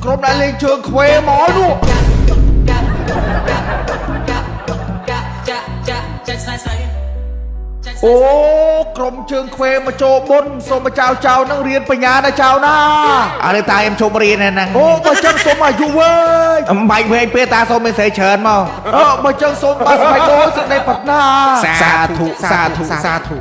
ក្រុមដែលលេងជើងខ្វេមកនោះអូក្រុមជើងខ្វេមកចូលបុណ្យសូមមកចៅនឹងរៀនបញ្ញាណាចៅណាអរេតាខ្ញុំជុំរៀនហ្នឹងអូបើចឹងសូមអាយុវែងអំបាច់វែងពេលតាសូមមានស្រីច្រើនមកបើចឹងសូមបានស្បែកដូរសេចក្តីប្រាថ្នាសាធុសាធុសាធុ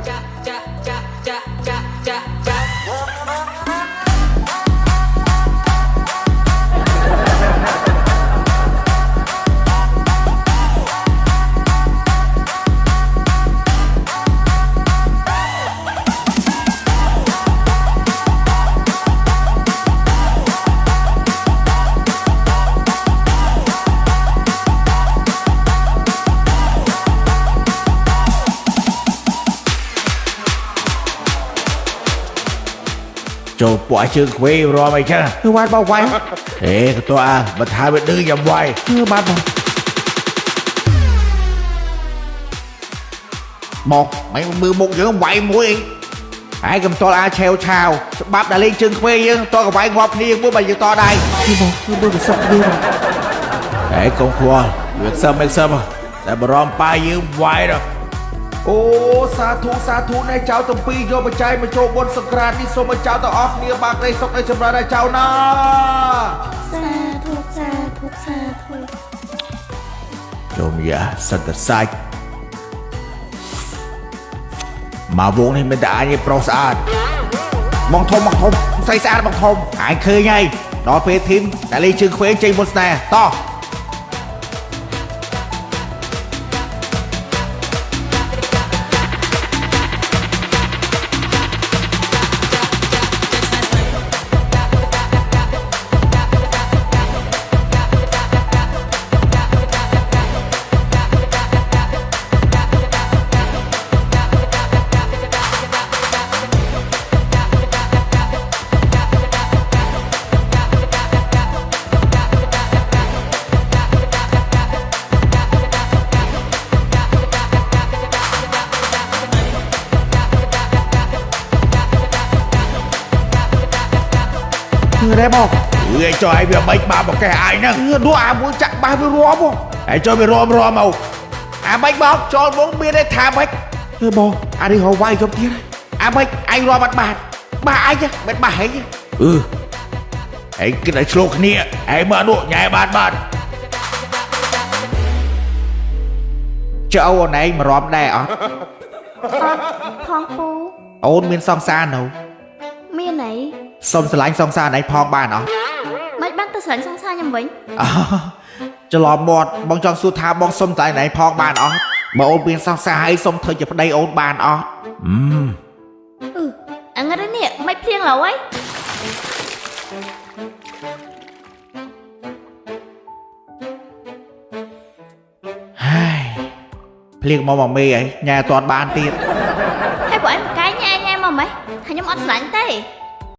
ចូលពួកជើងខ្វេរមអីចឹងគឺបានបោកវាយអេក៏តើបើថាវាឌឺយ៉ាងវាយគឺបានមកមិនមើលមុខយើងវាយមួយអីហើយកុំតល់អាឆាវឆាវច្បាប់ដែលលេងជើងខ្វេយើងតក៏វាយងាប់គ្នាមួយបើយើងតដៃគឺមកគឺមើលទៅសឹកយើងហេកុំខ្វល់វាសឹមតែបរំប៉ាយើងវាយដល់អូសាធុនៃចៅទាំងពីរយកបច្ច័យមកចូលបុណ្យសង្ក្រាន្តនេះសូមឲ្យចៅទាំងអស់គ្នាបានក្តីសុខនៃចម្រើនដល់ចៅណាសាធុចូលយ៉ាសន្តសាច់មកវងនេះមិនតែអញប្រុសស្អាតបងធំស្រីស្អាតបងធំអញឃើញហើយដល់ពេលធីមដែលលេងជើងខ្វេងចេញមុនស្នេហ៍តោះđấy bông người cho ai việc bách ba một cái ai nữa đua à muốn chặn ba mươi rom không hãy cho mình rom màu à bách bông cho bốn bên đây thả bách người bông à đi hồ vay trong tiếng à bách anh rom mặt bà ai chứ bách bà ấy chứ anh cái này slok nia anh mở độ nhảy bàn châu này mà rom đây à phong phú ôn miên song san đâu miên này xong sờ lạnh xong xa này phong bàn à mấy bác ta sẵn xong xa nhầm vĩnh cho lò một bong trong su tha bong xong tại này phong bàn à mà ôn biên xong xa hay xong thời chụp đây ôn bàn à anh nghe đấy nè mấy phiên lẩu ấy phiên mò mì ấy nhà toàn bàn tiền hay của anh một cái nha anh em mà mấy thằng nhóm ăn sẵn thế